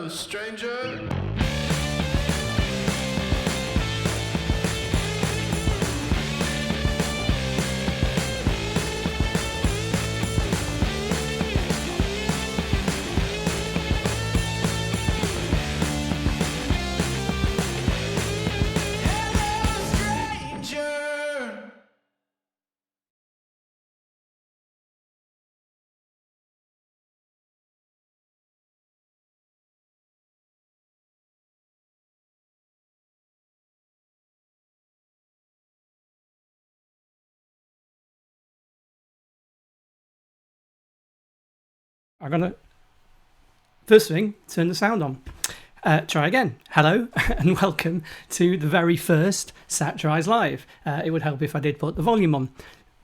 Stranger. I'm gonna first thing turn the sound on. Try again. Hello and welcome to the very first Satirize Live. It would help if I did put the volume on.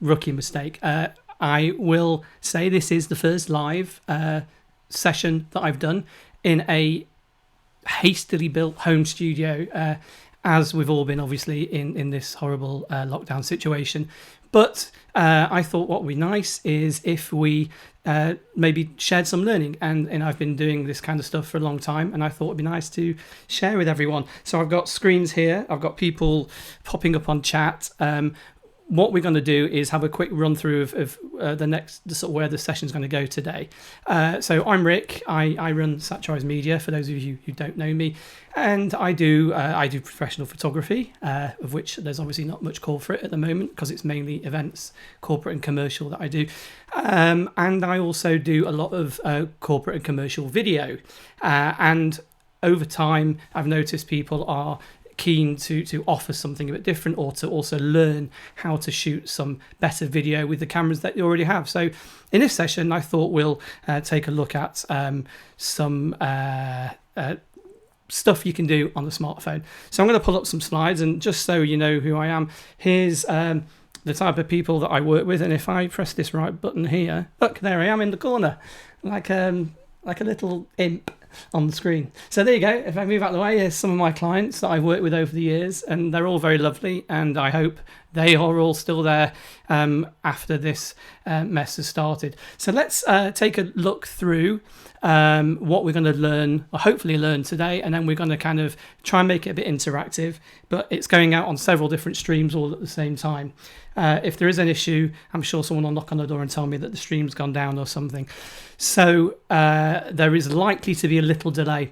Rookie mistake. I will say this is the first live session that I've done in a hastily built home studio, as we've all been obviously in this horrible lockdown situation. But I thought what would be nice is if we maybe shared some learning, and I've been doing this kind of stuff for a long time, and I thought it'd be nice to share with everyone. So I've got screens here, I've got people popping up on chat. What we're going to do is have a quick run through of the next sort of where the session's going to go today. So I'm Rick. I run Satirize Media, for those of you who don't know me, and I do professional photography, of which there's obviously not much call for it at the moment because it's mainly events, corporate and commercial that I do, and I also do a lot of corporate and commercial video, and over time I've noticed people are keen to offer something a bit different, or to also learn how to shoot some better video with the cameras that you already have. So in this session I thought we'll take a look at some stuff you can do on the smartphone. So I'm going to pull up some slides, and just so you know who I am, here's the type of people that I work with. And if I press this right button here, look, there I am in the corner, like a little imp on the screen. So there you go. If I move out of the way, here's some of my clients that I've worked with over the years, and they're all very lovely, and I hope they are all still there after this mess has started. So let's take a look through what we're going to learn, or hopefully learn today, and then we're going to kind of try and make it a bit interactive, but it's going out on several different streams all at the same time. If there is an issue, I'm sure someone will knock on the door and tell me that the stream's gone down or something. So there is likely to be a little delay,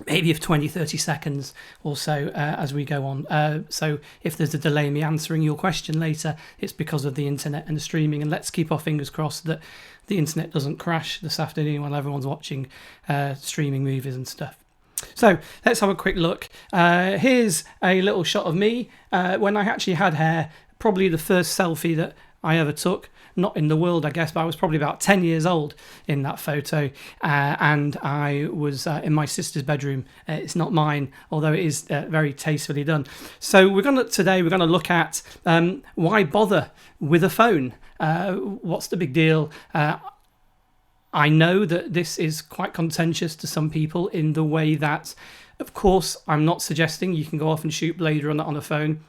maybe of 20-30 seconds or so as we go on. So if there's a delay in me answering your question later, it's because of the internet and the streaming. And let's keep our fingers crossed that the internet doesn't crash this afternoon while everyone's watching streaming movies and stuff. So let's have a quick look. Here's a little shot of me when I actually had hair, probably the first selfie that I ever took. Not in the world, I guess, but I was probably about 10 years old in that photo, and I was in my sister's bedroom. It's not mine, although it is very tastefully done. So today we're going to look at why bother with a phone. What's the big deal? I know that this is quite contentious to some people in the way that, of course, I'm not suggesting you can go off and shoot Blade Runner on a phone,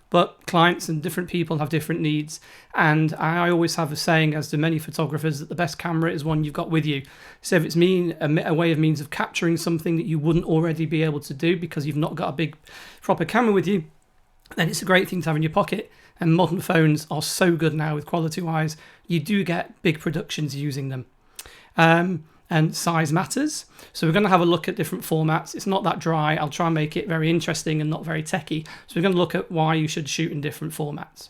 but clients and different people have different needs. And I always have a saying, as do many photographers, that the best camera is one you've got with you. So if it's a way of means of capturing something that you wouldn't already be able to do because you've not got a big proper camera with you, then it's a great thing to have in your pocket. And modern phones are so good now with quality-wise, you do get big productions using them. And size matters. So we're going to have a look at different formats. It's not that dry. I'll try and make it very interesting and not very techy. So we're going to look at why you should shoot in different formats.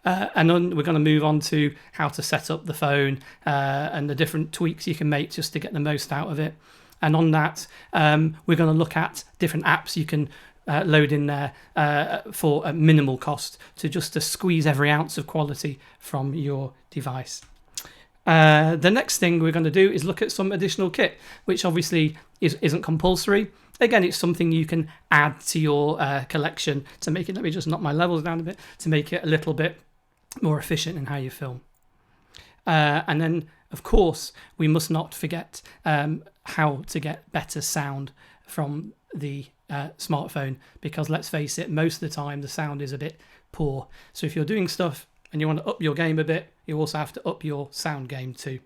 And then we're going to move on to how to set up the phone and the different tweaks you can make just to get the most out of it. And on that, we're going to look at different apps you can load in there for a minimal cost to squeeze every ounce of quality from your device. The next thing we're going to do is look at some additional kit, which obviously isn't compulsory. Again, it's something you can add to your collection to make it, let me just knock my levels down a bit, to make it a little bit more efficient in how you film. And then, of course, we must not forget how to get better sound from the smartphone, because let's face it, most of the time the sound is a bit poor. So if you're doing stuff and you want to up your game a bit, you also have to up your sound game too.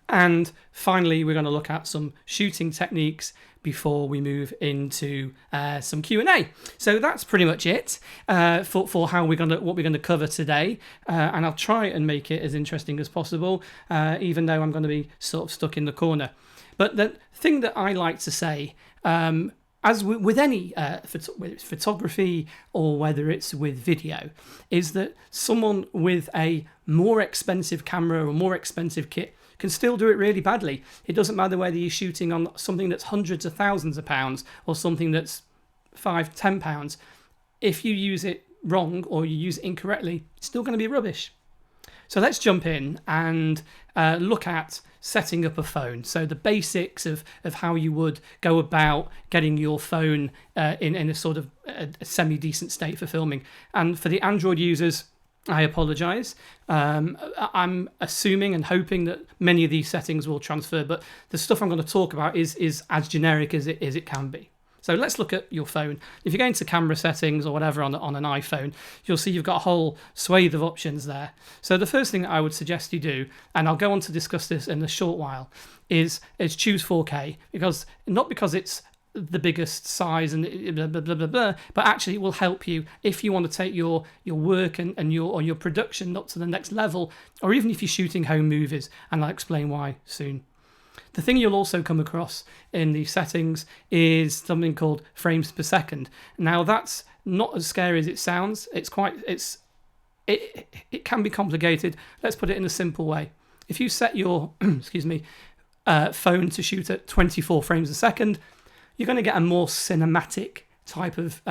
And finally, we're going to look at some shooting techniques before we move into some Q&A. So that's pretty much it for how what we're going to cover today. And I'll try and make it as interesting as possible, even though I'm going to be sort of stuck in the corner. But the thing that I like to say, as with any whether it's photography or whether it's with video, is that someone with a more expensive camera or more expensive kit can still do it really badly. It doesn't matter whether you're shooting on something that's hundreds of thousands of pounds or something that's £5-10. If you use it wrong or you use it incorrectly, it's still going to be rubbish. So let's jump in and look at setting up a phone. So the basics of how you would go about getting your phone in a sort of a semi-decent state for filming. And for the Android users, I apologise. I'm assuming and hoping that many of these settings will transfer, but the stuff I'm going to talk about is as generic as it can be. So let's look at your phone. If you go into camera settings or whatever on an iPhone, you'll see you've got a whole swathe of options there. So the first thing that I would suggest you do, and I'll go on to discuss this in a short while, is choose 4K, not because it's the biggest size and blah, blah, blah, blah, blah, but actually it will help you if you want to take your work and your production up to the next level, or even if you're shooting home movies, and I'll explain why soon. The thing you'll also come across in the settings is something called frames per second. Now that's not as scary as it sounds. It can be complicated. Let's put it in a simple way. If you set your phone to shoot at 24 frames a second, you're going to get a more cinematic type of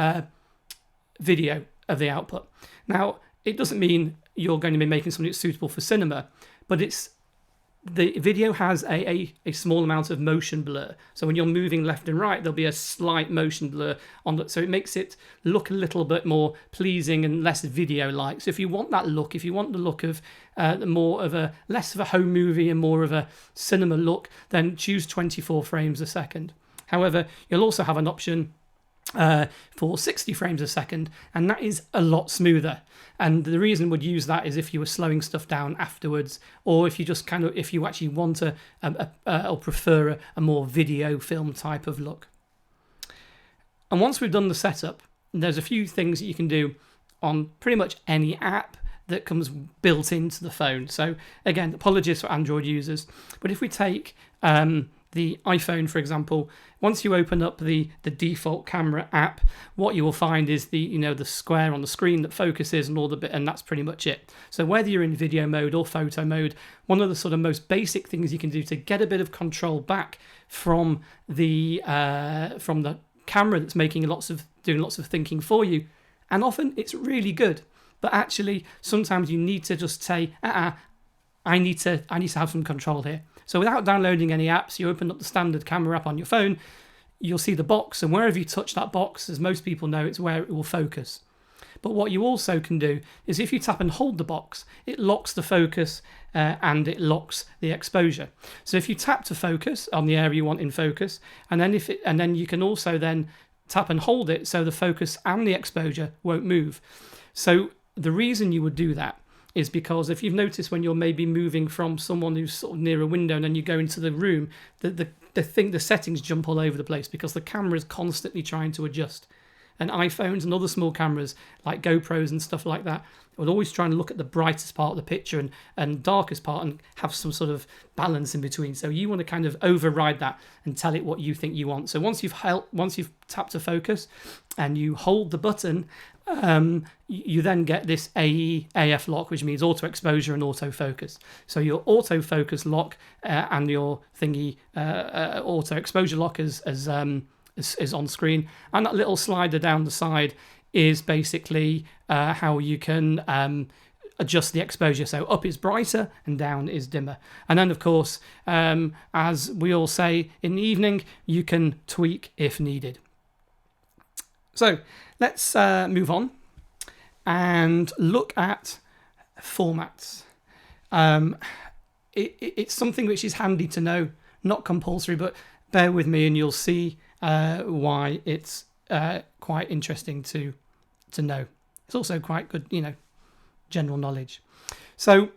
video of the output. Now, it doesn't mean you're going to be making something that's suitable for cinema, but the video has a small amount of motion blur. So when you're moving left and right, there'll be a slight motion blur so it makes it look a little bit more pleasing and less video-like. So if you want that look, if you want the look of less of a home movie and more of a cinema look, then choose 24 frames a second. However, you'll also have an option for 60 frames a second, and that is a lot smoother. And the reason we'd use that is if you were slowing stuff down afterwards, or if you actually want or prefer a more video film type of look. And once we've done the setup, there's a few things that you can do on pretty much any app that comes built into the phone. So again, apologies for Android users, but if we take the iPhone, for example, once you open up the default camera app, what you will find is the square on the screen that focuses and that's pretty much it. So whether you're in video mode or photo mode, one of the sort of most basic things you can do to get a bit of control back from the camera that's doing lots of thinking for you, and often it's really good, but actually sometimes you need to just say, I need to have some control here. So without downloading any apps, you open up the standard camera app on your phone, you'll see the box, and wherever you touch that box, as most people know, it's where it will focus. But what you also can do is if you tap and hold the box, it locks the focus and it locks the exposure. So if you tap to focus on the area you want in focus, and then you can also then tap and hold it so the focus and the exposure won't move. So the reason you would do that is because if you've noticed when you're maybe moving from someone who's sort of near a window and then you go into the room, the settings jump all over the place because the camera is constantly trying to adjust. And iPhones and other small cameras like GoPros and stuff like that will always try and look at the brightest part of the picture and darkest part and have some sort of balance in between. So you want to kind of override that and tell it what you think you want. So once you've tapped to focus and you hold the button, you then get this AF lock, which means auto exposure and auto focus. So your auto focus lock and your thingy auto exposure lock is on screen, and that little slider down the side is basically how you can adjust the exposure. So up is brighter and down is dimmer. And then of course, as we all say in the evening, you can tweak if needed. So let's move on and look at formats. It's something which is handy to know, not compulsory, but bear with me and you'll see why it's quite interesting to know. It's also quite good, general knowledge. So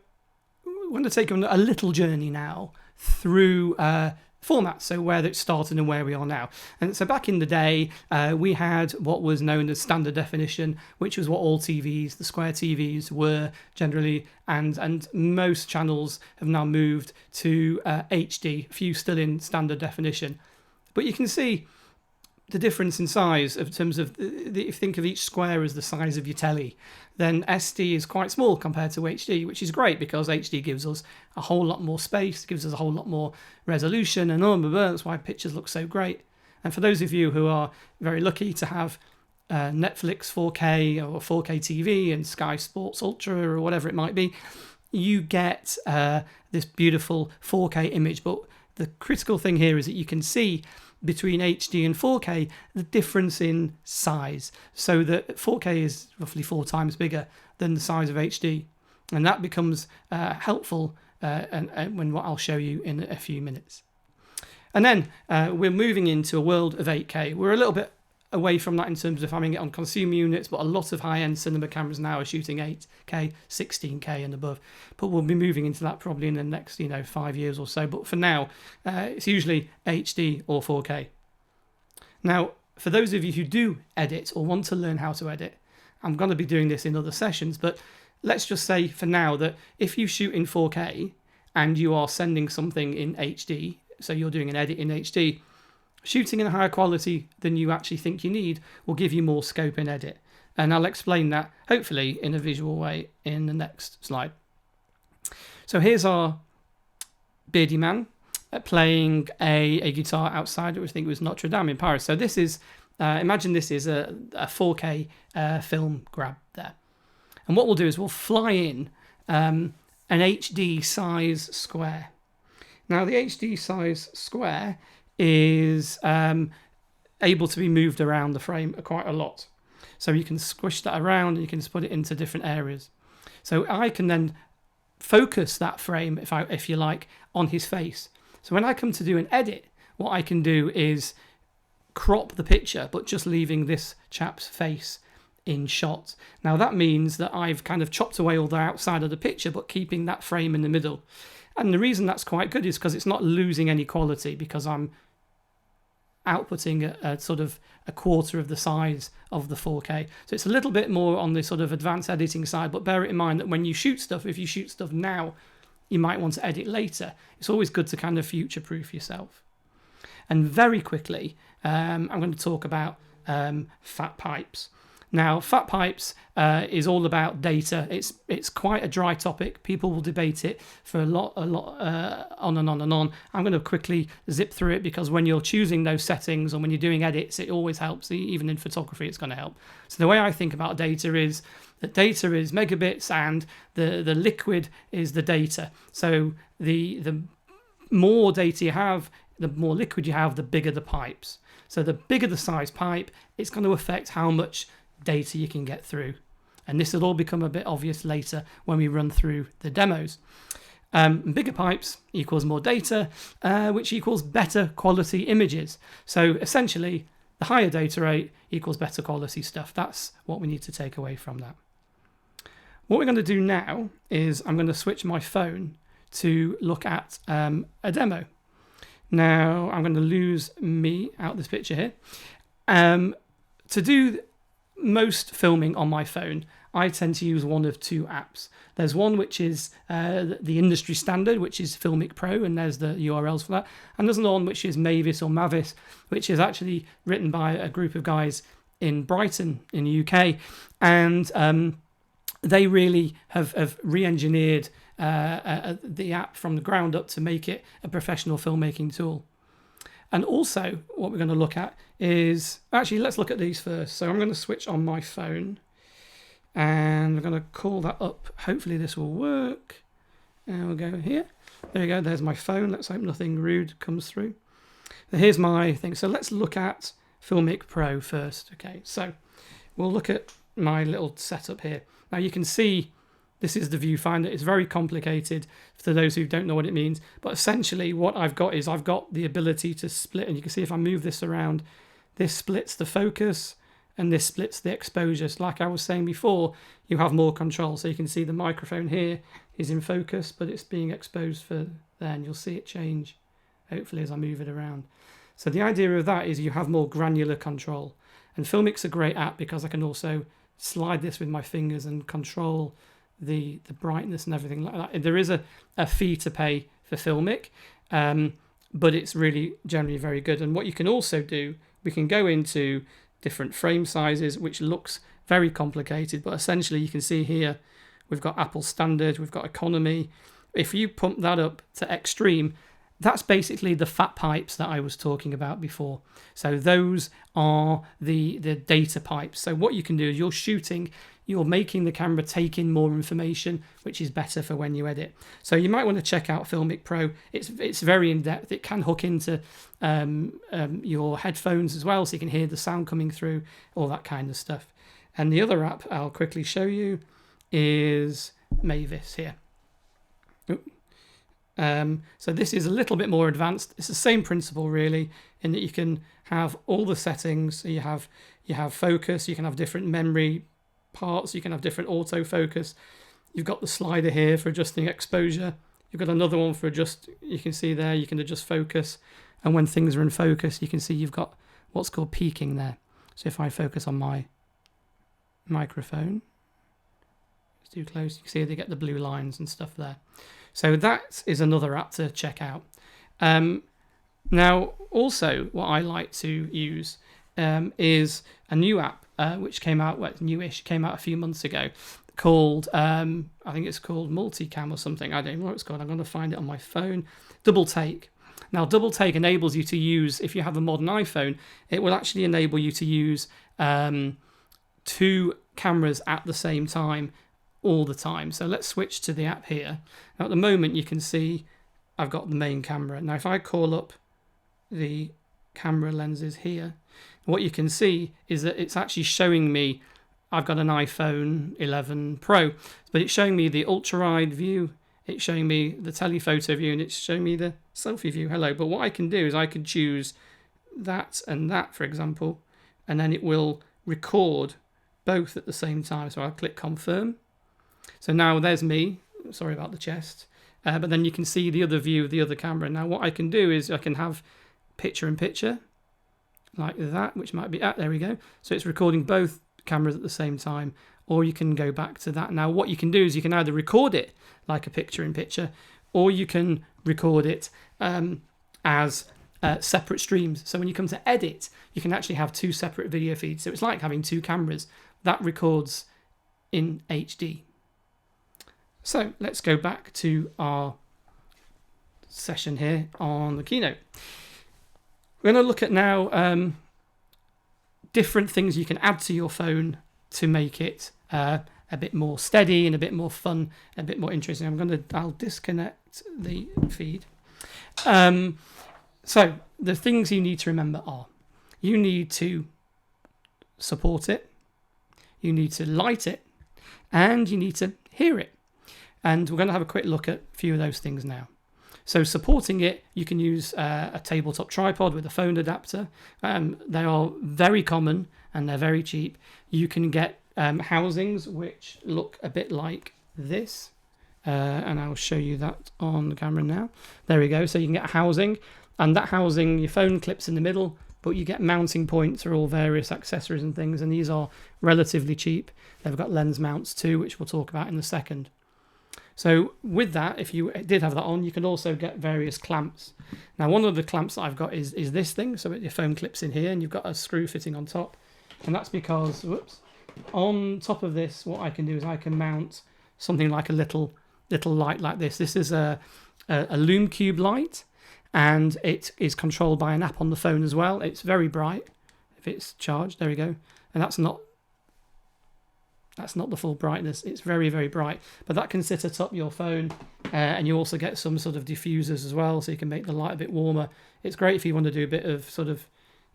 we're going to take a little journey now through formats, so where it started and where we are now. And so back in the day, we had what was known as standard definition, which was what all TVs, the square TVs, were generally, and most channels have now moved to HD, a few still in standard definition. But you can see the difference in size in terms of, if you think of each square as the size of your telly, then SD is quite small compared to HD, which is great because HD gives us a whole lot more space, gives us a whole lot more resolution, and that's why pictures look so great. And for those of you who are very lucky to have Netflix 4K or 4K TV and Sky Sports Ultra or whatever it might be, you get this beautiful 4K image. But the critical thing here is that you can see between HD and 4K the difference in size, so that 4K is roughly 4 times bigger than the size of HD, and that becomes helpful and when what I'll show you in a few minutes. And then we're moving into a world of 8K. We're a little bit away from that in terms of having it on consumer units, but a lot of high-end cinema cameras now are shooting 8K, 16K and above. But we'll be moving into that probably in the next 5 years or so. But for now, it's usually HD or 4K. Now, for those of you who do edit or want to learn how to edit, I'm going to be doing this in other sessions, but let's just say for now that if you shoot in 4K and you are sending something in HD, so you're doing an edit in HD, shooting in a higher quality than you actually think you need will give you more scope in edit. And I'll explain that, hopefully, in a visual way in the next slide. So here's our beardy man playing a guitar outside, which I think was Notre Dame in Paris. So this is, imagine this is a 4K film grab there. And what we'll do is we'll fly in an HD size square. Now the HD size square is able to be moved around the frame quite a lot. So you can squish that around and you can just put it into different areas. So I can then focus that frame, if you like, on his face. So when I come to do an edit, what I can do is crop the picture, but just leaving this chap's face in shot. Now that means that I've kind of chopped away all the outside of the picture, but keeping that frame in the middle. And the reason that's quite good is because it's not losing any quality, because I'm outputting a sort of a quarter of the size of the 4K. So it's a little bit more on the sort of advanced editing side, but bear it in mind that when you shoot stuff, if you shoot stuff now, you might want to edit later. It's always good to kind of future-proof yourself. And very quickly, I'm going to talk about fat pipes. Now, fat pipes is all about data. It's quite a dry topic. People will debate it for a lot on and on and on. I'm going to quickly zip through it because when you're choosing those settings and when you're doing edits, it always helps. Even in photography, it's going to help. So the way I think about data is that data is megabits and the liquid is the data. So the more data you have, the more liquid you have, the bigger the pipes. So the bigger the size pipe, it's going to affect how much data you can get through. And this will all become a bit obvious later when we run through the demos. Bigger pipes equals more data, which equals better quality images. So essentially, the higher data rate equals better quality stuff. That's what we need to take away from that. What we're going to do now is I'm going to switch my phone to look at a demo. Now I'm going to lose me out this picture here. To do most filming on my phone, I tend to use one of two apps. There's one which is the industry standard, which is Filmic Pro, and there's the URLs for that. And there's another one which is Mavis or Mavis, which is actually written by a group of guys in Brighton in the UK. And they really have re-engineered the app from the ground up to make it a professional filmmaking tool. And also what we're going to look at is, actually let's look at these first. So I'm going to switch on my phone and we're going to call that up. Hopefully this will work. And we'll go here. There we go. There's my phone. Let's hope nothing rude comes through. So here's my thing. So let's look at Filmic Pro first. Okay, so we'll look at my little setup here. Now you can see this is the viewfinder. It's very complicated for those who don't know what it means. But essentially what I've got is I've got the ability to split. And you can see if I move this around, this splits the focus and this splits the exposure. So like I was saying before, you have more control. So you can see the microphone here is in focus, but it's being exposed for there. And you'll see it change, hopefully, as I move it around. So the idea of that is you have more granular control. And Filmic's a great app because I can also slide this with my fingers and control the brightness and everything like that. There is a fee to pay for Filmic, but it's really generally very good. And what you can also do, we can go into different frame sizes, which looks very complicated, but essentially you can see here we've got Apple Standard, we've got Economy. If you pump that up to Extreme, that's basically the fat pipes that I was talking about before. So those are the data pipes. So what you can do is you're making the camera take in more information, which is better for when you edit. So you might want to check out Filmic Pro. It's very in-depth. It can hook into your headphones as well, so you can hear the sound coming through, all that kind of stuff. And the other app I'll quickly show you is Mavis here. So this is a little bit more advanced. It's the same principle really, in that you can have all the settings. So you have focus, you can have different memory parts, you can have different autofocus. You've got the slider here for adjusting exposure. You've got another one for you can see there, you can adjust focus. And when things are in focus, you can see you've got what's called peaking there. So if I focus on my microphone, it's too close, you can see they get the blue lines and stuff there. So that is another app to check out. Now, also what I like to use is a new app which came out, newish, came out a few months ago, called, I think it's called Multicam or something. I don't know what it's called. I'm going to find it on my phone. Double Take. Now, Double Take enables you to use, if you have a modern iPhone, it will actually enable you to use two cameras at the same time all the time. So let's switch to the app here. Now at the moment you can see I've got the main camera. Now if I call up the camera lenses here, what you can see is that it's actually showing me, I've got an iPhone 11 Pro, but it's showing me the ultra-wide view, it's showing me the telephoto view, and it's showing me the selfie view. Hello. But what I can do is I can choose that and that, for example, and then it will record both at the same time. So I'll click confirm. So now there's me, sorry about the chest, but then you can see the other view of the other camera. Now what I can do is I can have picture in picture like that, which might be, there we go. So it's recording both cameras at the same time, or you can go back to that. Now what you can do is you can either record it like a picture in picture, or you can record it as separate streams. So when you come to edit, you can actually have two separate video feeds. So it's like having two cameras. That records in HD. So let's go back to our session here on the Keynote. We're going to look at now different things you can add to your phone to make it a bit more steady and a bit more fun, a bit more interesting. I'll disconnect the feed. So the things you need to remember are, you need to support it, you need to light it, and you need to hear it. And we're going to have a quick look at a few of those things now. So supporting it, you can use a tabletop tripod with a phone adapter. They are very common and they're very cheap. You can get housings which look a bit like this. And I'll show you that on the camera now. There we go. So you can get a housing, and that housing, your phone clips in the middle, but you get mounting points for all various accessories and things, and these are relatively cheap. They've got lens mounts too, which we'll talk about in a second. So with that, if you did have that on, you can also get various clamps. Now, one of the clamps that I've got is this thing, so your phone clips in here, and you've got a screw fitting on top, and that's because, whoops, on top of this, what I can do is I can mount something like a little light like this. This is a Lume Cube light, and it is controlled by an app on the phone as well. It's very bright if it's charged. There we go. And that's not the full brightness. It's very, very bright, but that can sit atop your phone, and you also get some sort of diffusers as well, so you can make the light a bit warmer. It's great if you want to do a bit of sort of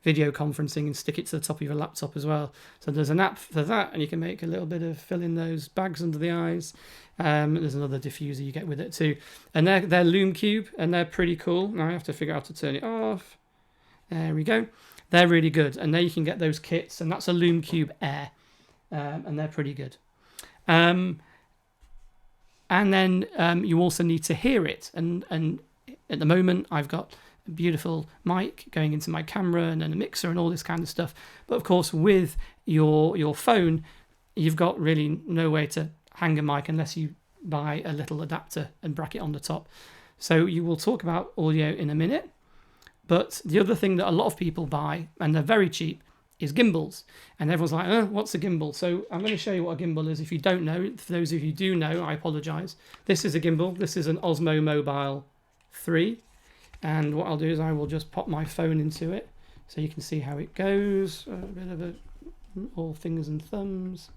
video conferencing and stick it to the top of your laptop as well. So there's an app for that, and you can make a little bit of fill in those bags under the eyes. There's another diffuser you get with it too, and they're Lume Cube, and they're pretty cool. Now I have to figure out how to turn it off. There we go. They're really good, and there you can get those kits, and that's a Lume Cube Air, and they're pretty good. And then you also need to hear it, and at the moment I've got a beautiful mic going into my camera and then a mixer and all this kind of stuff. But of course, with your phone, you've got really no way to hang a mic unless you buy a little adapter and bracket on the top. So you will talk about audio in a minute. But the other thing that a lot of people buy, and they're very cheap, is gimbals. And everyone's like, what's a gimbal? So I'm going to show you what a gimbal is. If you don't know, for those of you who do know, I apologise. This is a gimbal. This is an Osmo Mobile 3. And what I'll do is I will just pop my phone into it so you can see how it goes. A bit of all fingers and thumbs,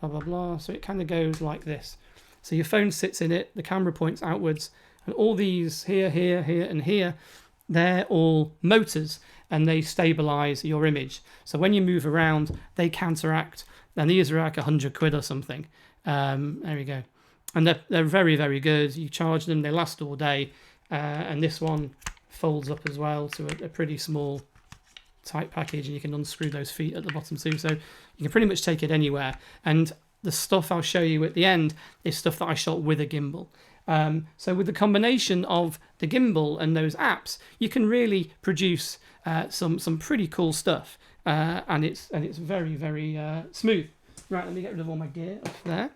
blah, blah, blah. So it kind of goes like this. So your phone sits in it, the camera points outwards, and all these here, here, here, and here, they're all motors, and they stabilize your image. So when you move around, they counteract, and these are like £100 or something. There we go. And they're very, very good. You charge them, they last all day. And this one folds up as well to a pretty small tight package, and you can unscrew those feet at the bottom too, so you can pretty much take it anywhere. And the stuff I'll show you at the end is stuff that I shot with a gimbal. So with the combination of the gimbal and those apps, you can really produce some pretty cool stuff, and it's very, very smooth. Right, let me get rid of all my gear off there.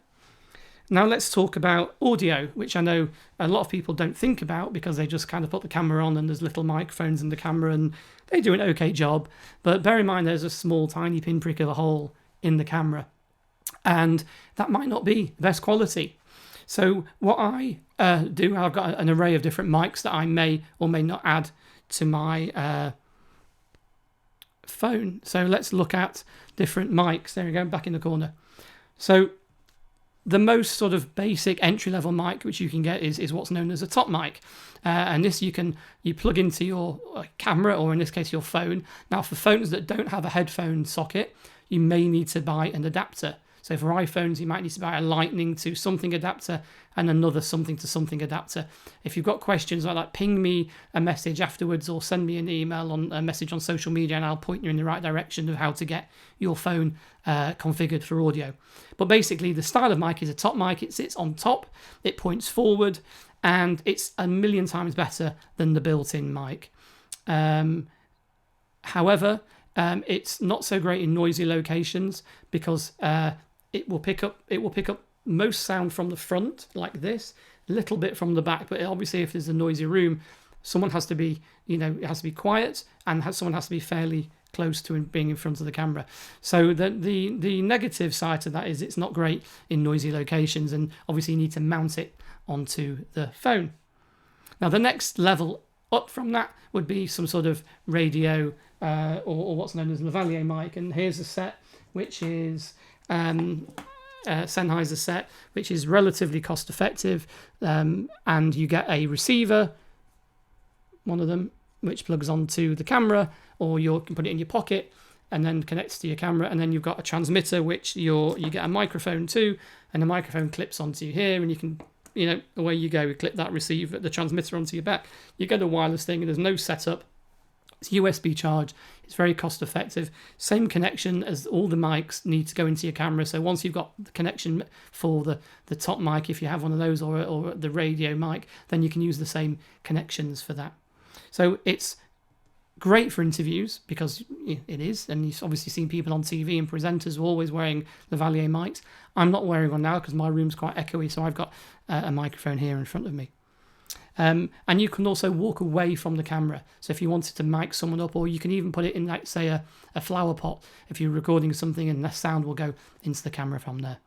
Now let's talk about audio, which I know a lot of people don't think about because they just kind of put the camera on and there's little microphones in the camera and they do an okay job. But bear in mind there's a small tiny pinprick of a hole in the camera, and that might not be the best quality. So what I do, I've got an array of different mics that I may or may not add to my phone. So let's look at different mics. There we go, back in the corner. So the most sort of basic entry-level mic which you can get is what's known as a top mic, and this you plug into your camera, or in this case your phone. Now for phones that don't have a headphone socket, you may need to buy an adapter. So for iPhones, you might need to buy a lightning to something adapter and another something to something adapter. If you've got questions like that, ping me a message afterwards or send me an email on a message on social media, and I'll point you in the right direction of how to get your phone configured for audio. But basically, the style of mic is a top mic. It sits on top, it points forward, and it's a million times better than the built-in mic. However, it's not so great in noisy locations because it will pick up most sound from the front like this, a little bit from the back, but obviously if there's a noisy room, someone has to be, it has to be quiet, and someone has to be fairly close to being in front of the camera. So the negative side to that is it's not great in noisy locations, and obviously you need to mount it onto the phone. Now the next level up from that would be some sort of radio or what's known as lavalier mic, and here's a set which is Sennheiser set, which is relatively cost effective, and you get a receiver, one of them, which plugs onto the camera, or you can put it in your pocket, and then connects to your camera, and then you've got a transmitter which you get a microphone to, and the microphone clips onto here, and you can, away you go. You clip that receiver, the transmitter onto your back. You get a wireless thing, and there's no setup. It's USB charge. It's very cost effective. Same connection as all the mics need to go into your camera. So once you've got the connection for the top mic, if you have one of those, or the radio mic, then you can use the same connections for that. So it's great for interviews because it is, and you've obviously seen people on TV and presenters always wearing lavalier mics. I'm not wearing one now because my room's quite echoey, so I've got a microphone here in front of me. And you can also walk away from the camera. So if you wanted to mic someone up, or you can even put it in, like, say, a flower pot if you're recording something, and the sound will go into the camera from there.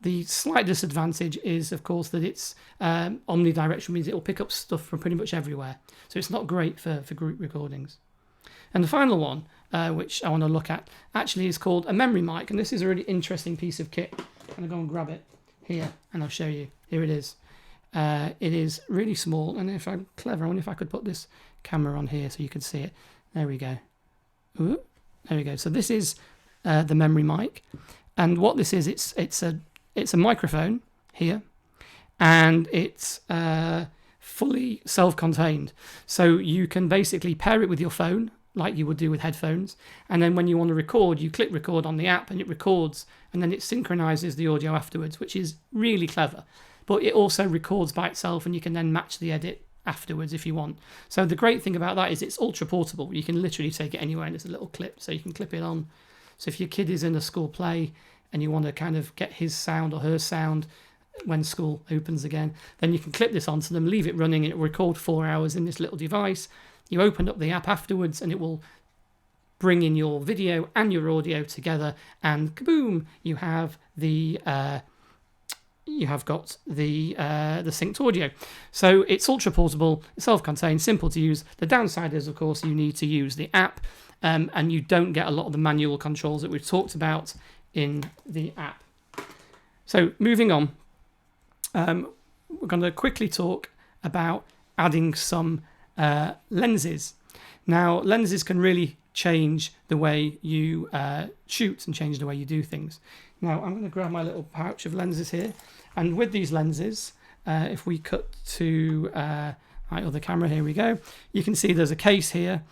The slight disadvantage is, of course, that it's omnidirectional, means it will pick up stuff from pretty much everywhere. So it's not great for group recordings. And the final one, which I want to look at, actually is called a memory mic. And this is a really interesting piece of kit. I'm going to go and grab it here, and I'll show you. Here it is. It is really small, and if I'm clever, I wonder if I could put this camera on here so you can see it. There we go. Ooh, there we go. So this is the memory mic, and what this is, it's a microphone here, and it's fully self-contained. So you can basically pair it with your phone, like you would do with headphones, and then when you want to record, you click record on the app, and it records, and then it synchronizes the audio afterwards, which is really clever. But it also records by itself, and you can then match the edit afterwards if you want. So the great thing about that is it's ultra portable. You can literally take it anywhere, and it's a little clip, so you can clip it on. So if your kid is in a school play and you want to kind of get his sound or her sound when school opens again, then you can clip this onto them, leave it running, and it will record 4 hours in this little device. You open up the app afterwards, and it will bring in your video and your audio together, and kaboom, you have got the synced audio. So it's ultra portable, self-contained, simple to use. The downside is, of course, you need to use the app, and you don't get a lot of the manual controls that we've talked about in the app. So moving on, we're going to quickly talk about adding some lenses. Now, lenses can really change the way you shoot and change the way you do things. Now, I'm going to grab my little pouch of lenses here, and with these lenses, if we cut to my other camera, here we go, you can see there's a case here.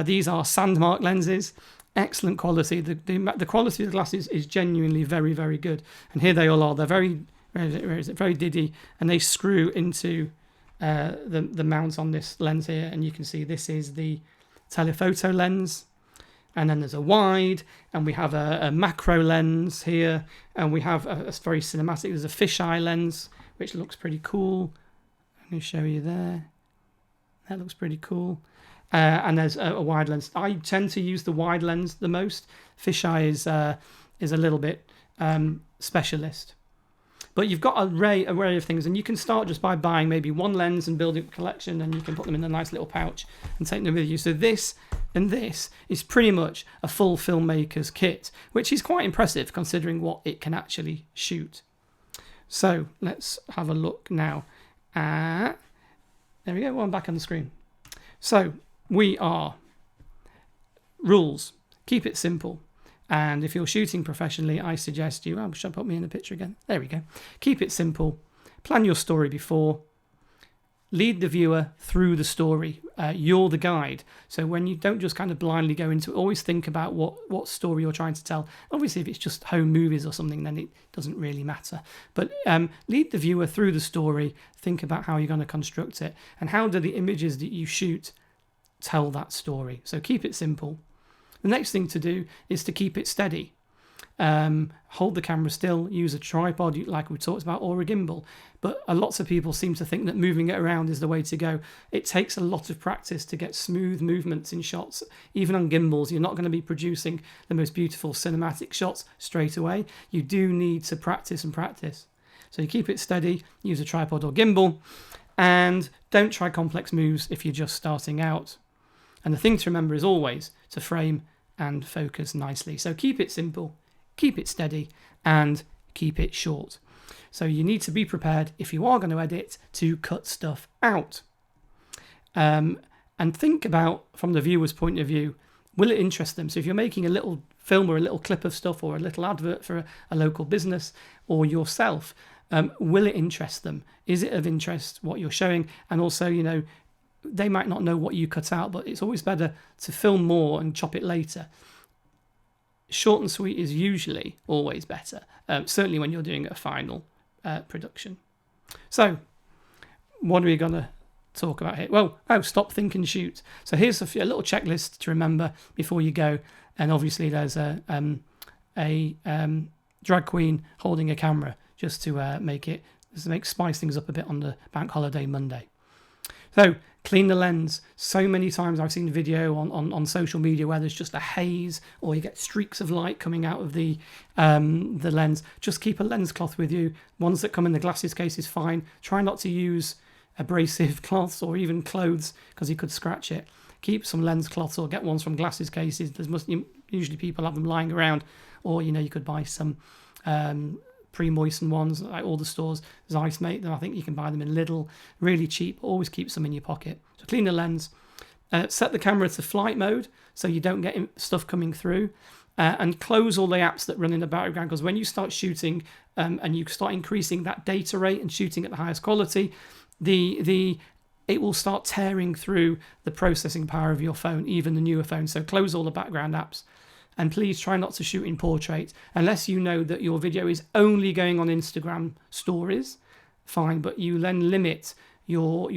These are Sandmark lenses, excellent quality. The quality of the glasses is genuinely very, very good. And here they all are. They're very, where is it? Very diddy, and they screw into the mount on this lens here, and you can see this is the telephoto lens. And then there's a wide, and we have a macro lens here, and we have a very cinematic. There's a fisheye lens, which looks pretty cool. Let me show you there. That looks pretty cool. And there's a wide lens. I tend to use the wide lens the most. Fisheye is a little bit specialist. But you've got an array of things, and you can start just by buying maybe one lens and building a collection, and you can put them in a nice little pouch and take them with you. So this and this is pretty much a full filmmaker's kit, which is quite impressive considering what it can actually shoot. So let's have a look now. There we go, well, I'm back on the screen. So we are rules. Keep it simple. And if you're shooting professionally, I suggest you... should I put me in the picture again? There we go. Keep it simple. Plan your story before. Lead the viewer through the story. You're the guide. So when you don't just kind of blindly go into it, always think about what story you're trying to tell. Obviously, if it's just home movies or something, then it doesn't really matter. But lead the viewer through the story. Think about how you're going to construct it. And how do the images that you shoot tell that story? So keep it simple. The next thing to do is to keep it steady. Hold the camera still, use a tripod like we talked about, or a gimbal. But lots of people seem to think that moving it around is the way to go. It takes a lot of practice to get smooth movements in shots. Even on gimbals, you're not going to be producing the most beautiful cinematic shots straight away. You do need to practice and practice. So you keep it steady, use a tripod or gimbal, and don't try complex moves if you're just starting out. And the thing to remember is always to frame and focus nicely. So keep it simple, keep it steady, and keep it short. So you need to be prepared, if you are going to edit, to cut stuff out. And think about, from the viewer's point of view, will it interest them? So if you're making a little film or a little clip of stuff or a little advert for a local business or yourself, will it interest them? Is it of interest what you're showing? And also, they might not know what you cut out, but it's always better to film more and chop it later. Short and sweet is usually always better, certainly when you're doing a final production. So what are we going to talk about here? Well, stop, think and shoot. So here's a little checklist to remember before you go. And obviously there's a drag queen holding a camera just to spice things up a bit on the bank holiday Monday. So clean the lens. So many times I've seen video on social media where there's just a haze or you get streaks of light coming out of the lens. Just keep a lens cloth with you. Ones that come in the glasses case is fine. Try not to use abrasive cloths or even clothes because you could scratch it. Keep some lens cloths or get ones from glasses cases. Usually people have them lying around, or you could buy some pre-moistened ones like all the stores. Zeiss make them. I think you can buy them in Lidl, really cheap. Always keep some in your pocket. So clean the lens, set the camera to flight mode so you don't get stuff coming through, and close all the apps that run in the background, because when you start shooting and you start increasing that data rate and shooting at the highest quality, it will start tearing through the processing power of your phone, even the newer phones. So close all the background apps. And please try not to shoot in portrait unless you know that your video is only going on Instagram stories. Fine, but you then limit your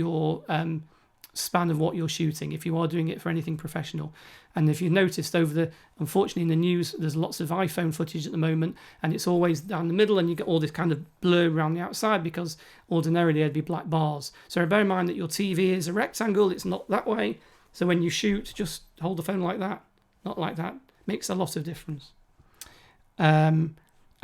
span of what you're shooting if you are doing it for anything professional. And if you've noticed unfortunately in the news, there's lots of iPhone footage at the moment, and it's always down the middle, and you get all this kind of blur around the outside because ordinarily there'd be black bars. So bear in mind that your TV is a rectangle; it's not that way. So when you shoot, just hold the phone like that, not like that. Makes a lot of difference. And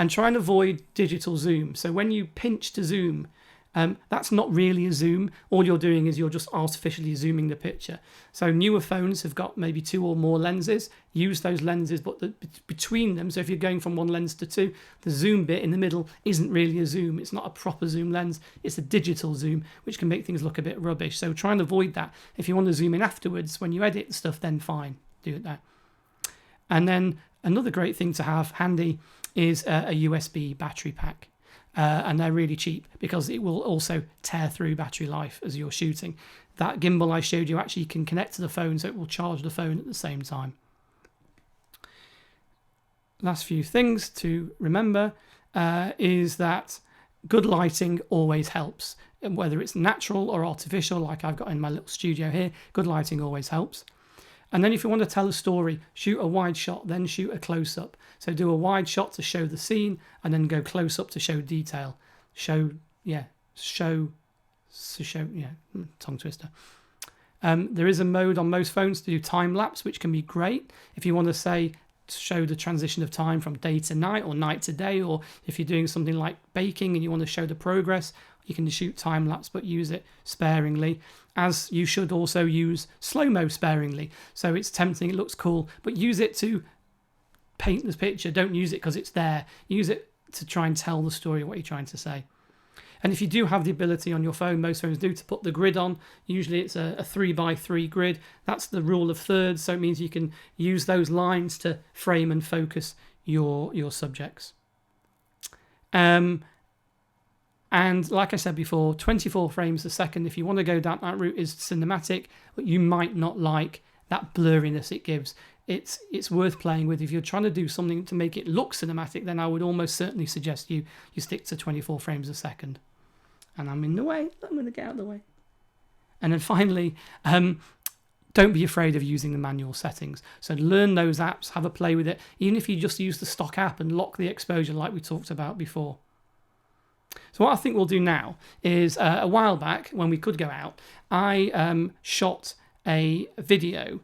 try and avoid digital zoom. So when you pinch to zoom, that's not really a zoom. All you're doing is you're just artificially zooming the picture. So newer phones have got maybe 2 or more lenses. Use those lenses, but between them, so if you're going from one lens to 2, the zoom bit in the middle isn't really a zoom. It's not a proper zoom lens. It's a digital zoom, which can make things look a bit rubbish. So try and avoid that. If you want to zoom in afterwards, when you edit stuff, then fine, do it there. And then another great thing to have handy is a USB battery pack. And they're really cheap because it will also tear through battery life as you're shooting. That gimbal I showed you actually can connect to the phone, so it will charge the phone at the same time. Last few things to remember is that good lighting always helps. Whether it's natural or artificial, like I've got in my little studio here, good lighting always helps. And then if you want to tell a story, shoot a wide shot, then shoot a close-up. So do a wide shot to show the scene, and then go close-up to show detail. Tongue twister. There is a mode on most phones to do time-lapse, which can be great. If you want to show the transition of time from day to night or night to day, or if you're doing something like baking and you want to show the progress, you can shoot time-lapse, but use it sparingly, as you should also use slow-mo sparingly. So it's tempting, it looks cool, but use it to paint the picture. Don't use it because it's there. Use it to try and tell the story, what you're trying to say. And if you do have the ability on your phone, most phones do, to put the grid on, usually it's a 3x3 grid. That's the rule of thirds, so it means you can use those lines to frame and focus your subjects. And like I said before, 24 frames a second, if you want to go down that route, is cinematic, but you might not like that blurriness it gives. It's worth playing with. If you're trying to do something to make it look cinematic, then I would almost certainly suggest you stick to 24 frames a second. And I'm in the way. I'm going to get out of the way. And then finally, don't be afraid of using the manual settings. So learn those apps, have a play with it, even if you just use the stock app and lock the exposure like we talked about before. So what I think we'll do now is, a while back when we could go out, I shot a video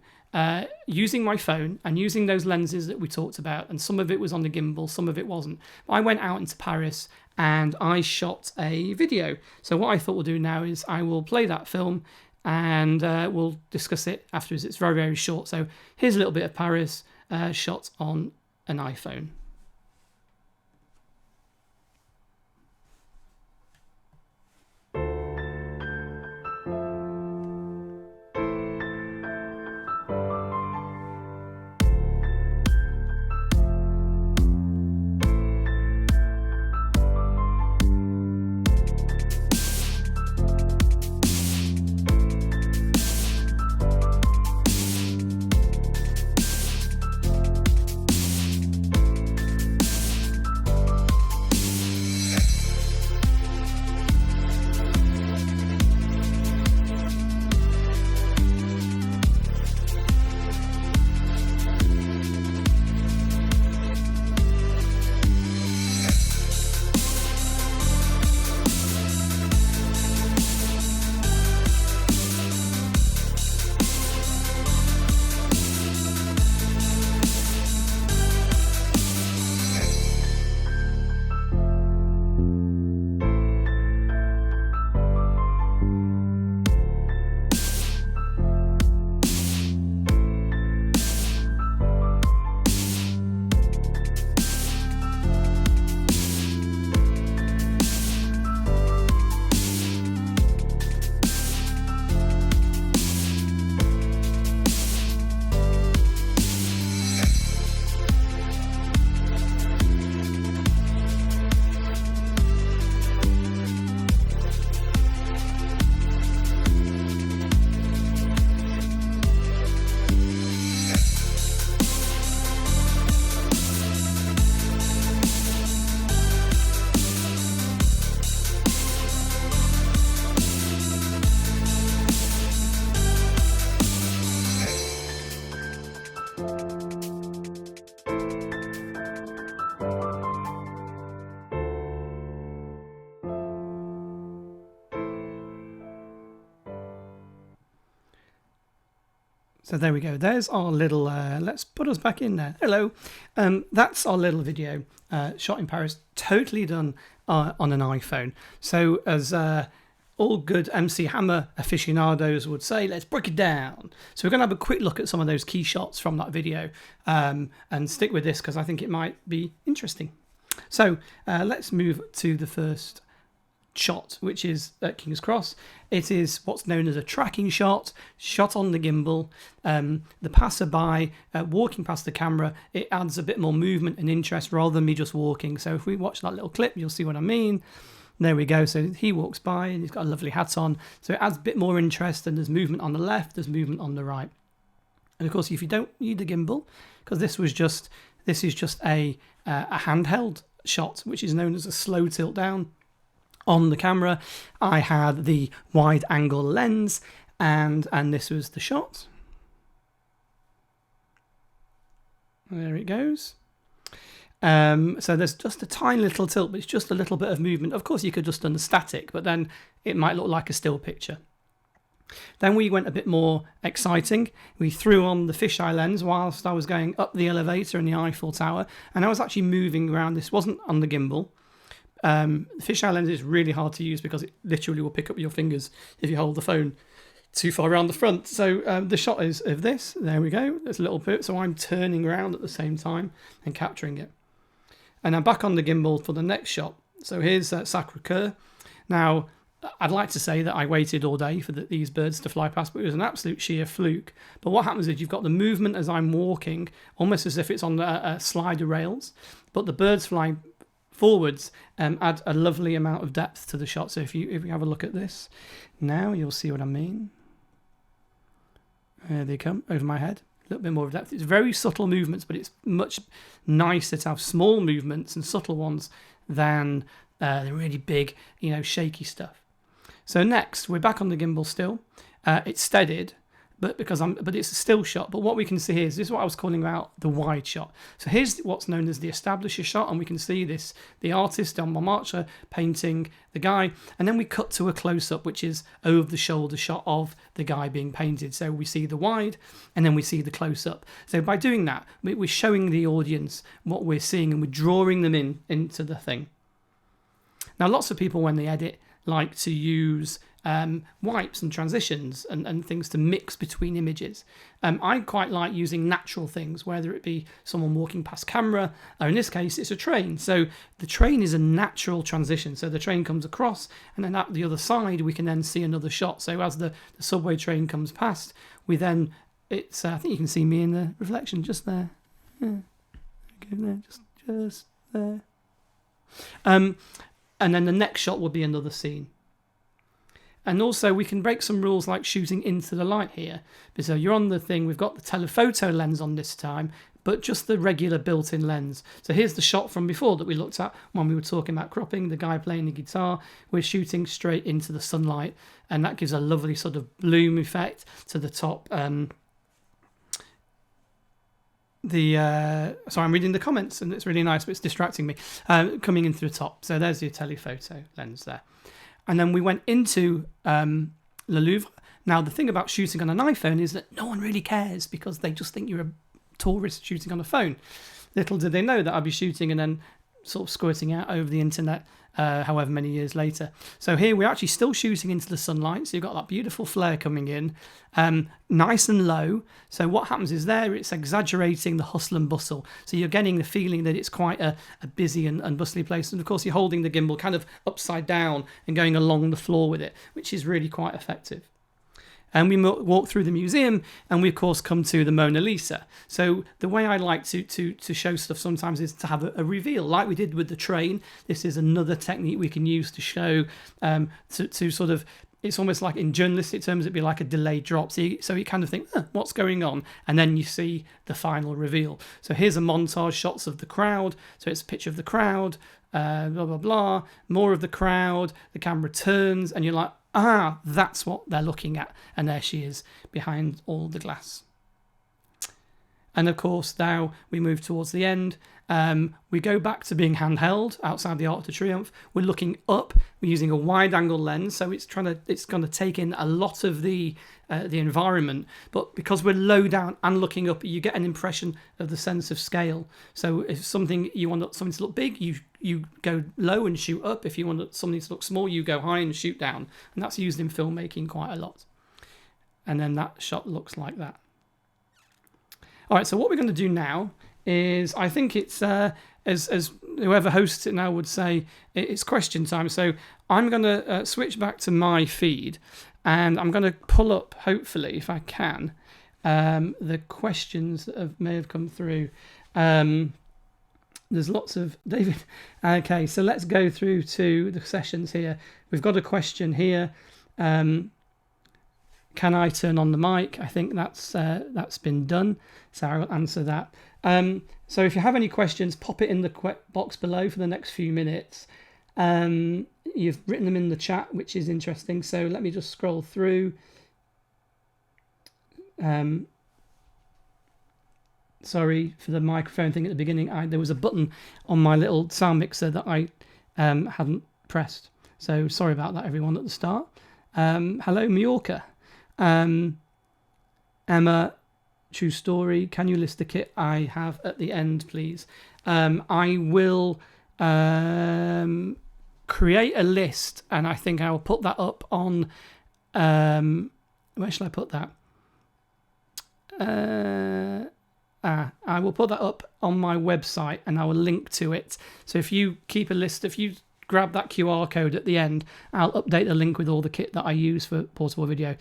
using my phone and using those lenses that we talked about, and some of it was on the gimbal, some of it wasn't. I went out into Paris and I shot a video. So what I thought we'll do now is I will play that film and we'll discuss it afterwards. It's very, very short. So here's a little bit of Paris shot on an iPhone. So there we go. There's our little, let's put us back in there. Hello. That's our little video shot in Paris, totally done on an iPhone. So as all good MC Hammer aficionados would say, let's break it down. So we're going to have a quick look at some of those key shots from that video and stick with this because I think it might be interesting. So let's move to the first shot, which is at King's Cross. It is what's known as a tracking shot, shot on the gimbal. The passerby walking past the camera, it adds a bit more movement and interest rather than me just walking. So if we watch that little clip, you'll see what I mean. There we go. So he walks by and he's got a lovely hat on. So it adds a bit more interest, and there's movement on the left, there's movement on the right. And of course, if you don't need the gimbal, because this is just a handheld shot, which is known as a slow tilt down. On the camera, I had the wide angle lens, and this was the shot. There it goes. So there's just a tiny little tilt, but it's just a little bit of movement. Of course, you could just done the static, but then it might look like a still picture. Then we went a bit more exciting. We threw on the fisheye lens whilst I was going up the elevator in the Eiffel Tower, and I was actually moving around. This wasn't on the gimbal. The fisheye lens is really hard to use because it literally will pick up your fingers if you hold the phone too far around the front. So the shot is of this. There we go. There's a little bit. So I'm turning around at the same time and capturing it. And I'm back on the gimbal for the next shot. So here's Sacré-Cœur. Now, I'd like to say that I waited all day for these birds to fly past, but it was an absolute sheer fluke. But what happens is you've got the movement as I'm walking, almost as if it's on the slider rails, but the birds flying forwards add a lovely amount of depth to the shot. So if you have a look at this now, you'll see what I mean. There they come over my head. A little bit more of depth. It's very subtle movements, but it's much nicer to have small movements and subtle ones than the really big, shaky stuff. So next, we're back on the gimbal still. It's steadied, but it's a still shot. But what we can see here is this is what I was calling out the wide shot. So here's what's known as the establisher shot, and we can see the artist on Montmartre painting the guy, and then we cut to a close-up, which is over the shoulder shot of the guy being painted. So we see the wide, and then we see the close-up. So by doing that, we're showing the audience what we're seeing, and we're drawing them into the thing. Now, lots of people, when they edit, like to use wipes and transitions and things to mix between images. I quite like using natural things, whether it be someone walking past camera, or in this case, it's a train. So the train is a natural transition. So the train comes across, and then at the other side, we can then see another shot. So as the subway train comes past, we then, I think you can see me in the reflection just there. Yeah. Okay, there, just there. And then the next shot will be another scene. And also we can break some rules like shooting into the light here. So you're on the thing, we've got the telephoto lens on this time, but just the regular built-in lens. So here's the shot from before that we looked at when we were talking about cropping, the guy playing the guitar. We're shooting straight into the sunlight, and that gives a lovely sort of bloom effect to the top. Sorry, I'm reading the comments and it's really nice, but it's distracting me. Coming in through the top. So there's your telephoto lens there. And then we went into Le Louvre. Now, the thing about shooting on an iPhone is that no one really cares because they just think you're a tourist shooting on a phone. Little did they know that I'd be shooting and then sort of squirting out over the internet however many years later. So here we're actually still shooting into the sunlight. So you've got that beautiful flare coming in, nice and low. So what happens is there, it's exaggerating the hustle and bustle. So you're getting the feeling that it's quite a busy and bustly place. And of course, you're holding the gimbal kind of upside down and going along the floor with it, which is really quite effective. And we walk through the museum, and we of course come to the Mona Lisa. So the way I like to show stuff sometimes is to have a reveal, like we did with the train. This is another technique we can use to show, to sort of, it's almost like in journalistic terms, it'd be like a delayed drop. So you kind of think, what's going on? And then you see the final reveal. So here's a montage shots of the crowd. So it's a picture of the crowd, blah, blah, blah, more of the crowd, the camera turns, and you're like, that's what they're looking at. And there she is behind all the glass. And of course, now we move towards the end. We go back to being handheld outside the Arc de Triomphe. We're looking up. We're using a wide-angle lens, so it's going to take in a lot of the environment. But because we're low down and looking up, you get an impression of the sense of scale. So if you want something to look big, you go low and shoot up. If you want something to look small, you go high and shoot down. And that's used in filmmaking quite a lot. And then that shot looks like that. All right, so what we're going to do now is, I think it's, as whoever hosts it now would say, it's question time. So I'm going to switch back to my feed, and I'm going to pull up, hopefully, if I can, the questions that may have come through. There's lots of... David. Okay, so let's go through to the sessions here. We've got a question here. Can I turn on the mic? I think that's been done, so I'll answer that. So if you have any questions, pop it in the box below for the next few minutes. You've written them in the chat, which is interesting. So let me just scroll through. Sorry for the microphone thing at the beginning. There was a button on my little sound mixer that I hadn't pressed. So sorry about that, everyone, at the start. Hello, Mallorca. Emma, true story. Can you list the kit I have at the end, please? I will create a list, and I think I will put that up on... where shall I put that? I will put that up on my website, and I will link to it. So if you keep a list, if you grab that QR code at the end, I'll update the link with all the kit that I use for portable video.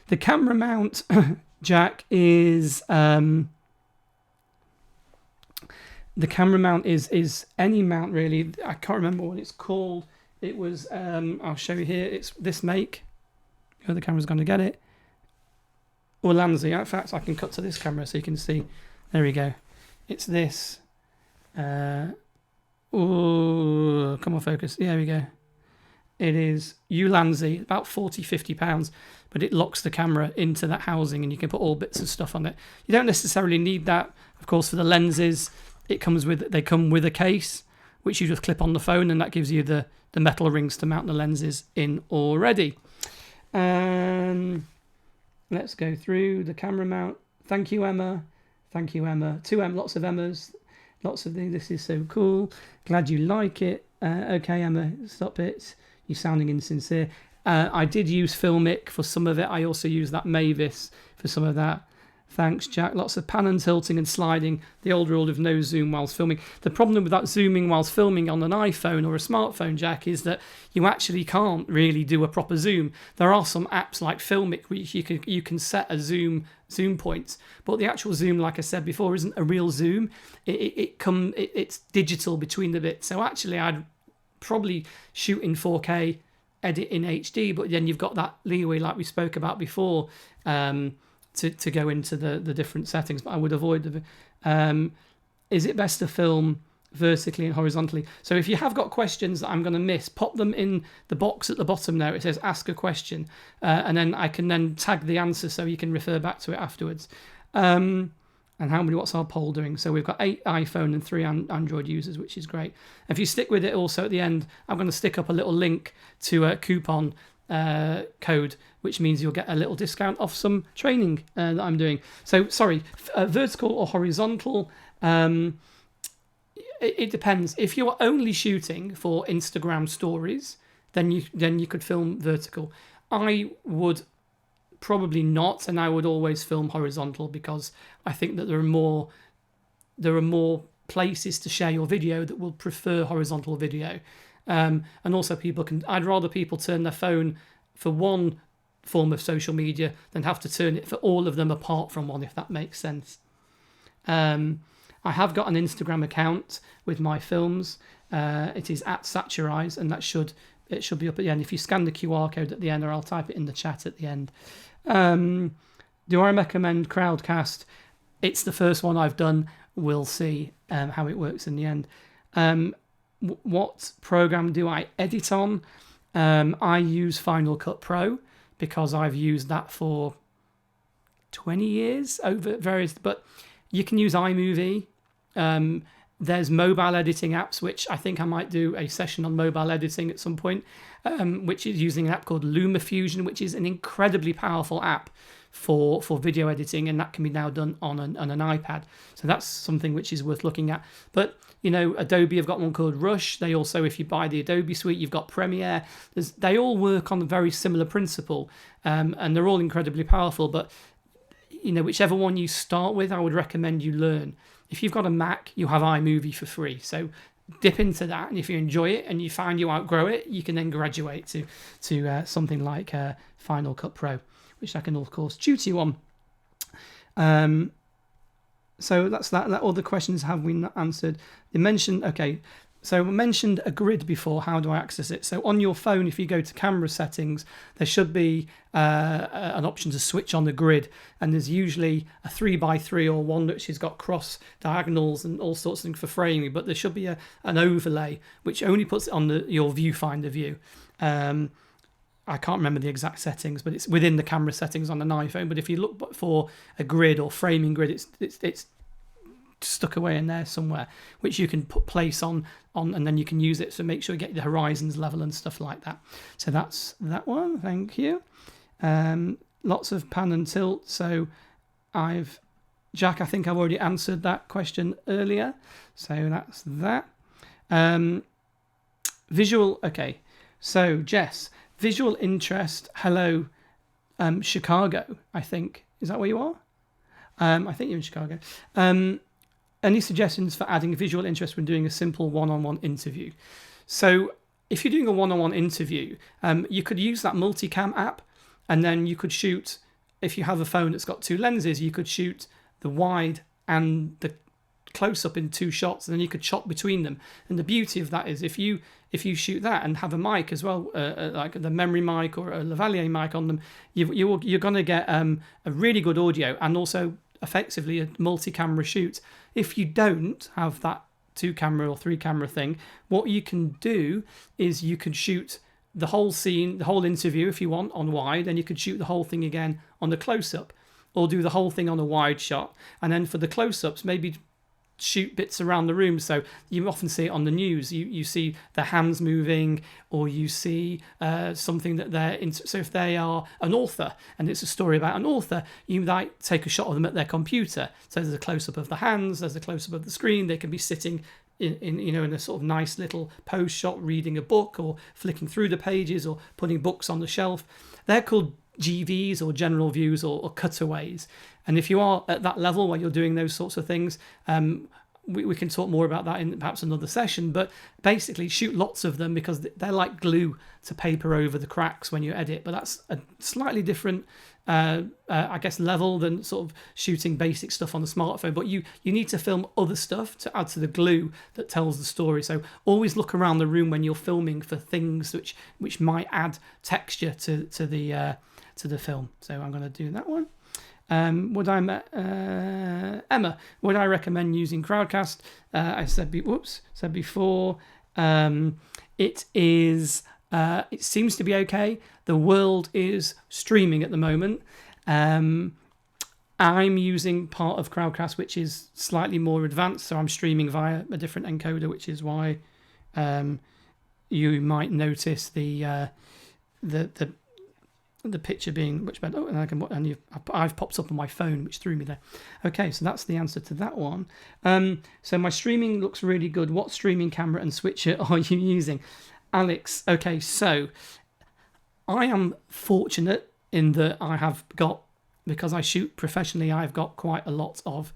The camera mount, Jack, is the camera mount is any mount really. I can't remember what it's called. It was I'll show you here. It's this make. Oh, the camera's going to get it. Or Lanzi. In fact, I can cut to this camera so you can see. There we go. It's this. Oh, come on, focus. There we go. It is Ulanzi, about £40-50, but it locks the camera into that housing, and you can put all bits of stuff on it. You don't necessarily need that, of course. For the lenses, they come with a case, which you just clip on the phone, and that gives you the metal rings to mount the lenses in already. Let's go through the camera mount. Thank you, Emma. Thank you, Emma. Lots of Emmas. Lots of things. This is so cool. Glad you like it. Okay, Emma, stop it. You're sounding insincere. I did use Filmic for some of it. I also used that Mavis for some of that. Thanks, Jack. Lots of pan and tilting and sliding. The old rule of no zoom whilst filming. The problem with that zooming whilst filming on an iPhone or a smartphone, Jack, is that you actually can't really do a proper zoom. There are some apps like Filmic which you can set a zoom points, but the actual zoom, like I said before, isn't a real zoom. It's digital between the bits. So actually, I'd probably shoot in 4K, edit in HD, but then you've got that leeway, like we spoke about before. To go into the different settings, but I would avoid is it best to film vertically and horizontally? So if you have got questions that I'm going to miss, pop them in the box at the bottom there. It says ask a question, and then I can then tag the answer so you can refer back to it afterwards. And what's our poll doing? So we've got 8 iPhone and 3 Android users, which is great. If you stick with it, also at the end, I'm going to stick up a little link to a coupon code, which means you'll get a little discount off some training that I'm doing. So sorry, vertical or horizontal, it depends. If you're only shooting for Instagram stories, then you could film vertical. I would probably not, and I would always film horizontal, because I think that there are more places to share your video that will prefer horizontal video. And also I'd rather people turn their phone for one form of social media than have to turn it for all of them apart from one, if that makes sense. I have got an Instagram account with my films. It is @Satcherize, and it should be up at the end. If you scan the QR code at the end, or I'll type it in the chat at the end. Do I recommend Crowdcast? It's the first one I've done. We'll see how it works in the end. What program do I edit on? I use Final Cut Pro because I've used that for 20 years over various, but You can use iMovie. There's mobile editing apps, which I think I might do a session on mobile editing at some point, which is using an app called LumaFusion, which is an incredibly powerful app for video editing, and that can be now done on an iPad. So that's something which is worth looking at. But, you know, Adobe have got one called Rush. They also, if you buy the Adobe suite, you've got Premiere. They all work on a very similar principle, and they're all incredibly powerful. But, you know, whichever one you start with, I would recommend you learn. If you've got a Mac, you have iMovie for free. So dip into that, and if you enjoy it and you find you outgrow it, you can then graduate to something like Final Cut Pro, which I can, of course, tutor you on. So that's that. All the questions have we not answered. You mentioned, okay, so we mentioned a grid before. How do I access it? So on your phone, if you go to camera settings, there should be an option to switch on the grid, and there's usually a 3x3 or one which has got cross diagonals and all sorts of things for framing, but there should be an overlay which only puts it on your viewfinder view. I can't remember the exact settings, but it's within the camera settings on an iPhone. But if you look for a grid or framing grid, it's stuck away in there somewhere, which you can place on, and then you can use it to make sure you get the horizons level and stuff like that. So that's that one. Thank you. Lots of pan and tilt. So Jack, I think I've already answered that question earlier. So that's that. Visual. Okay. So Jess, visual interest. Hello, Chicago. I think, is that where you are? I think you're in Chicago. Any suggestions for adding visual interest when doing a simple one-on-one interview? So if you're doing a one-on-one interview, you could use that Multicam app, and then you could shoot, if you have a phone that's got two lenses, you could shoot the wide and the close-up in two shots, and then you could chop between them. And the beauty of that is if you shoot that and have a mic as well, like the memory mic or a lavalier mic on them, you're going to get a really good audio and also effectively a multi-camera shoot. If you don't have that 2-camera or 3-camera thing, what you can do is you can shoot the whole scene, the whole interview if you want on wide, and you could shoot the whole thing again on the close-up, or do the whole thing on a wide shot, and then for the close-ups maybe shoot bits around the room. So you often see it on the news, you see the hands moving, or you see something that they're into. So if they are an author and it's a story about an author, you might take a shot of them at their computer. So there's a close-up of the hands, there's a close-up of the screen. They can be sitting in a sort of nice little pose shot, reading a book or flicking through the pages or putting books on the shelf. They're called GVs or general views or cutaways. And if you are at that level where you're doing those sorts of things, we can talk more about that in perhaps another session. But basically shoot lots of them, because they're like glue to paper over the cracks when you edit. But that's a slightly different I guess level than sort of shooting basic stuff on the smartphone. But you need to film other stuff to add to the glue that tells the story. So always look around the room when you're filming for things which might add texture to the film. So I'm going to do that one. Emma, would I recommend using Crowdcast? I said before. It seems to be okay. The world is streaming at the moment. I'm using part of Crowdcast, which is slightly more advanced, so I'm streaming via a different encoder, which is why you might notice the picture being much better. Oh, and I've popped up on my phone, which threw me there. Okay, so that's the answer to that one. So my streaming looks really good. What streaming camera and switcher are you using? Alex, okay, so I am fortunate in that I have got, because I shoot professionally, I've got quite a lot of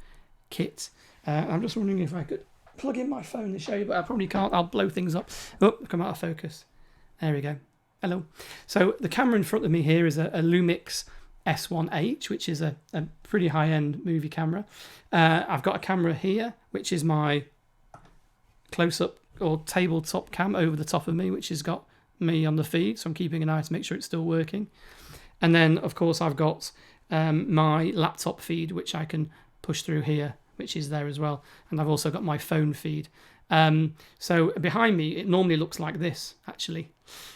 kit. I'm just wondering if I could plug in my phone to show you, but I probably can't. I'll blow things up. Oh, come out of focus. There we go. Hello. So the camera in front of me here is a Lumix S1H, which is a pretty high-end movie camera. I've got a camera here, which is my close-up or tabletop cam over the top of me, which has got me on the feed, so I'm keeping an eye to make sure it's still working. And then, of course, I've got my laptop feed, which I can push through here, which is there as well. And I've also got my phone feed. So behind me, it normally looks like this, actually.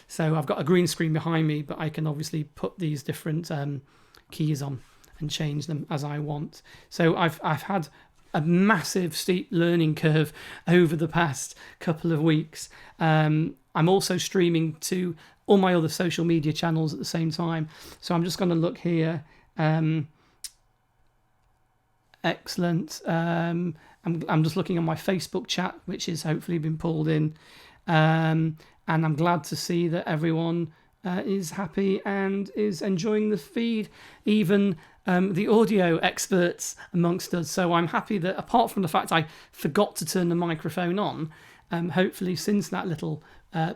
So I've got a green screen behind me, but I can obviously put these different keys on and change them as I want. So I've had a massive steep learning curve over the past couple of weeks. I'm also streaming to all my other social media channels at the same time. So I'm just going to look here. Excellent. I'm just looking on my Facebook chat, which has hopefully been pulled in. And I'm glad to see that everyone is happy and is enjoying the feed, even the audio experts amongst us. So I'm happy that, apart from the fact I forgot to turn the microphone on, hopefully since that little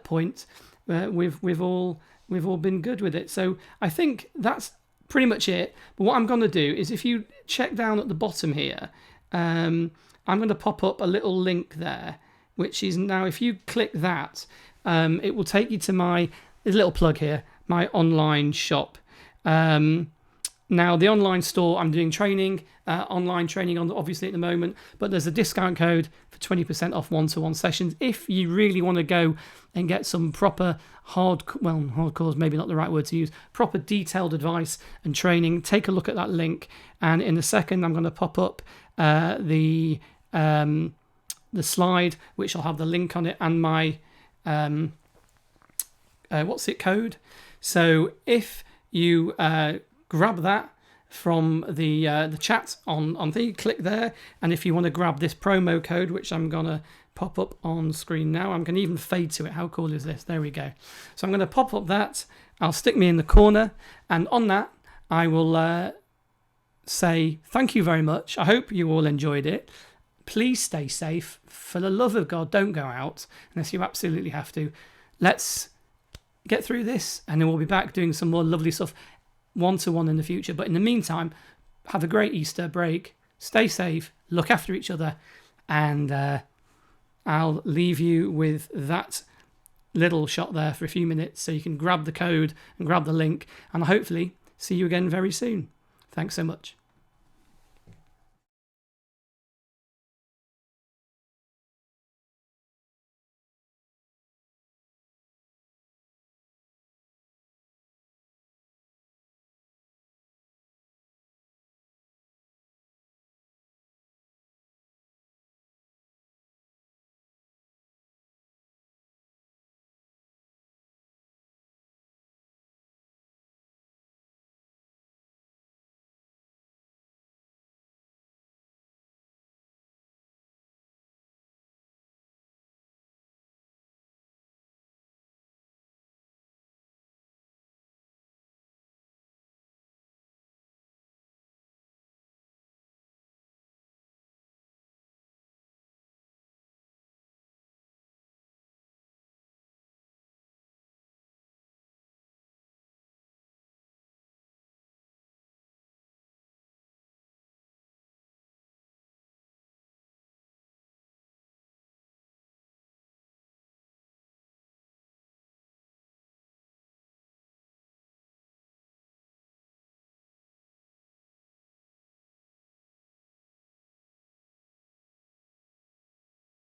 point, we've all been good with it. So I think that's pretty much it. But what I'm going to do is, if you check down at the bottom here, I'm going to pop up a little link there, which is now, if you click that, it will take you to my, there's a little plug here, my online shop. Now, the online store, I'm doing training, online training on, obviously at the moment, but there's a discount code for 20% off one-to-one sessions. If you really want to go and get some proper hardcore is maybe not the right word to use, proper detailed advice and training, take a look at that link. And in a second, I'm going to pop up the slide, which will have the link on it, and my code. So if you grab that from the chat on the, click there, and if you want to grab this promo code, which I'm gonna pop up on screen now, I'm gonna even fade to it. How cool is this? There we go. So I'm gonna pop up that, I'll stick me in the corner, and on that I will say thank you very much. I hope you all enjoyed it. Please stay safe. For the love of God, don't go out unless you absolutely have to. Let's get through this, and then we'll be back doing some more lovely stuff one-to-one in the future. But in the meantime, have a great Easter break, stay safe, look after each other, and I'll leave you with that little shot there for a few minutes so you can grab the code and grab the link, and I'll hopefully see you again very soon. Thanks so much.